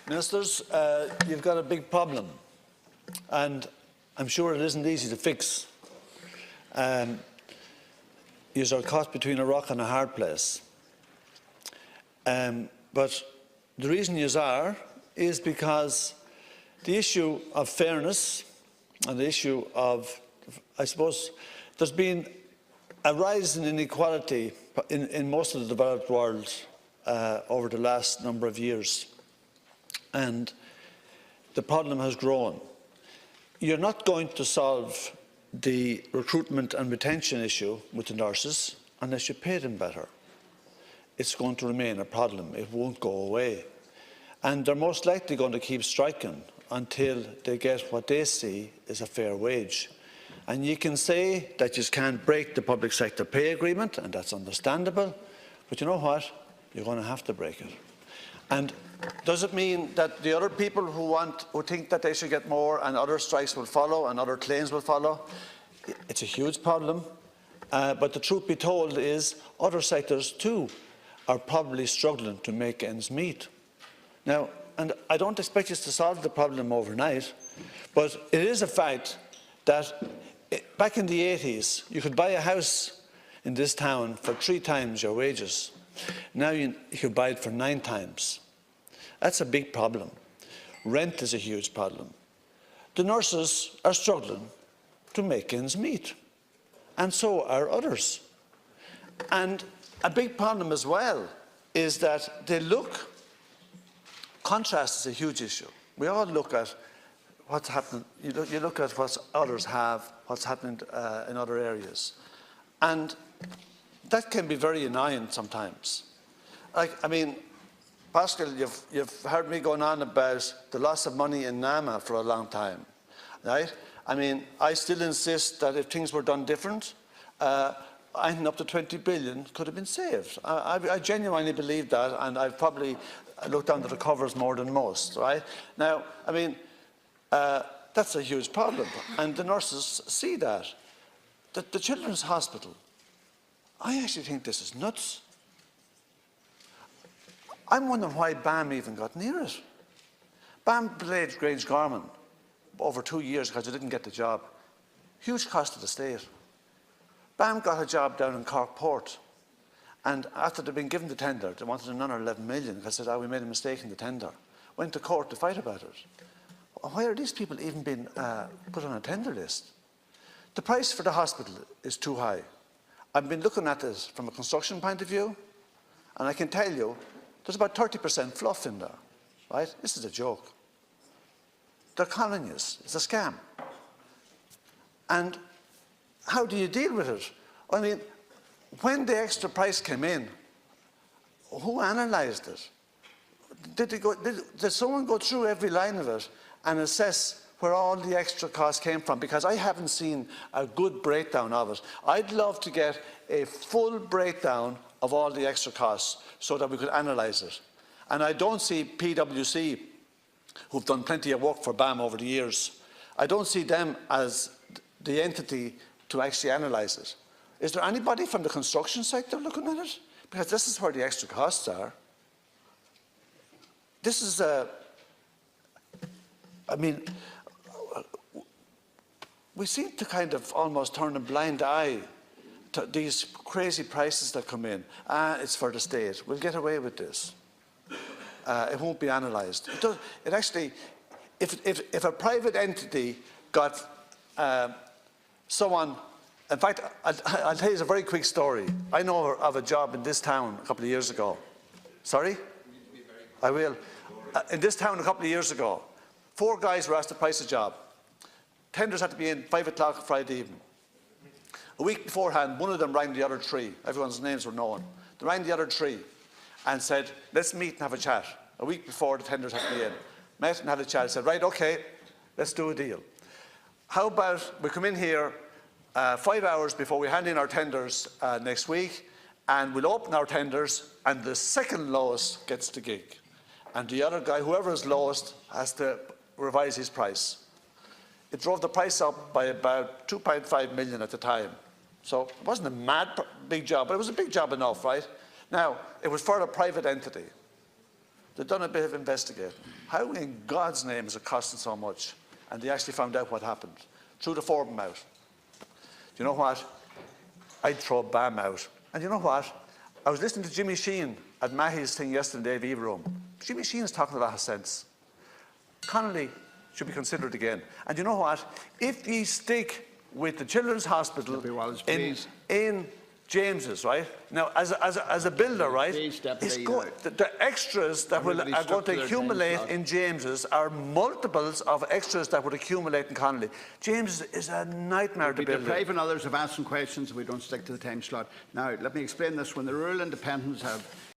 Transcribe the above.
Ministers, you've got a big problem, and I'm sure it isn't easy to fix. You're caught between a rock and a hard place. But the reason you are is because the issue of fairness and the issue of, I suppose, there's been a rise in inequality in most of the developed world over the last number of years, and the problem has grown. You're not going to solve the recruitment and retention issue with the nurses unless you pay them better. It's going to remain a problem. It won't go away. And they're most likely going to keep striking until they get what they see is a fair wage. And you can say that you can't break the public sector pay agreement, and that's understandable, but you know what? You're going to have to break it. And does it mean that the other people who think that they should get more and other strikes will follow and other claims will follow? It's a huge problem. But the truth be told is other sectors too are probably struggling to make ends meet. Now, and I don't expect you to solve the problem overnight, but it is a fact that back in the 80s, you could buy a house in this town for 3 times your wages. Now you could buy it for 9 times. That's a big problem. Rent is a huge problem. The nurses are struggling to make ends meet, and so are others. And a big problem as well is that contrast is a huge issue. We all look at what's happening. You look at what others have, what's happening in other areas. And that can be very annoying sometimes. Pascal, you've heard me going on about the loss of money in NAMA for a long time, right? I still insist that if things were done different, I think up to 20 billion could have been saved. I genuinely believe that, and I've probably looked under the covers more than most, right? Now, that's a huge problem, and the nurses see that. The Children's Hospital, I actually think this is nuts. I'm wondering why BAM even got near it. BAM played Grange Garman over 2 years because they didn't get the job. Huge cost to the state. BAM got a job down in Cork Port, and after they'd been given the tender, they wanted another 11 million because they said, we made a mistake in the tender. Went to court to fight about it. Why are these people even being put on a tender list? The price for the hospital is too high. I've been looking at this from a construction point of view, and I can tell you, there's about 30% fluff in there, right? This is a joke. They're conning you. It's a scam. And how do you deal with it? When the extra price came in, who analysed it? Did someone go through every line of it and assess where all the extra costs came from? Because I haven't seen a good breakdown of it. I'd love to get a full breakdown of all the extra costs so that we could analyse it. And I don't see PwC, who've done plenty of work for BAM over the years, I don't see them as the entity to actually analyse it. Is there anybody from the construction sector looking at it? Because this is where the extra costs are. This is we seem to kind of almost turn a blind eye to these crazy prices that come in. It's for the state. We'll get away with this. It won't be analysed. It actually, if a private entity got someone, in fact, I'll tell you a very quick story. I know of a job in this town a couple of years ago. Sorry? I will. In this town a couple of years ago, 4 guys were asked to price a job. Tenders had to be in 5 o'clock Friday evening. A week beforehand, one of them rang the other 3. Everyone's names were known. They rang the other 3 and said, let's meet and have a chat. A week before the tenders had to be in. Met and had a chat. Said, right, okay, let's do a deal. How about we come in here 5 hours before we hand in our tenders next week, and we'll open our tenders, and the second lowest gets the gig. And the other guy, whoever is lowest, has to revise his price. It drove the price up by about 2.5 million at the time. So it wasn't a big job, but it was a big job enough, right? Now, it was for a private entity. they've done a bit of investigating. How in God's name is it costing so much? And they actually found out what happened. Threw the four of them out. Do you know what? I'd throw BAM out. And you know what? I was listening to Jimmy Sheehan at Mahy's thing yesterday in the Davy Room. Jimmy Sheehan's talking a lot of sense. Connolly should be considered again. And you know what? If you stick with the Children's Hospital in James's, right? Now, as a builder, right? The extras that are going to accumulate in James's are multiples of extras that would accumulate in Connolly. James is a nightmare to build. Depriving others of asking questions if we don't stick to the time slot. Now, let me explain this. When the rural independents have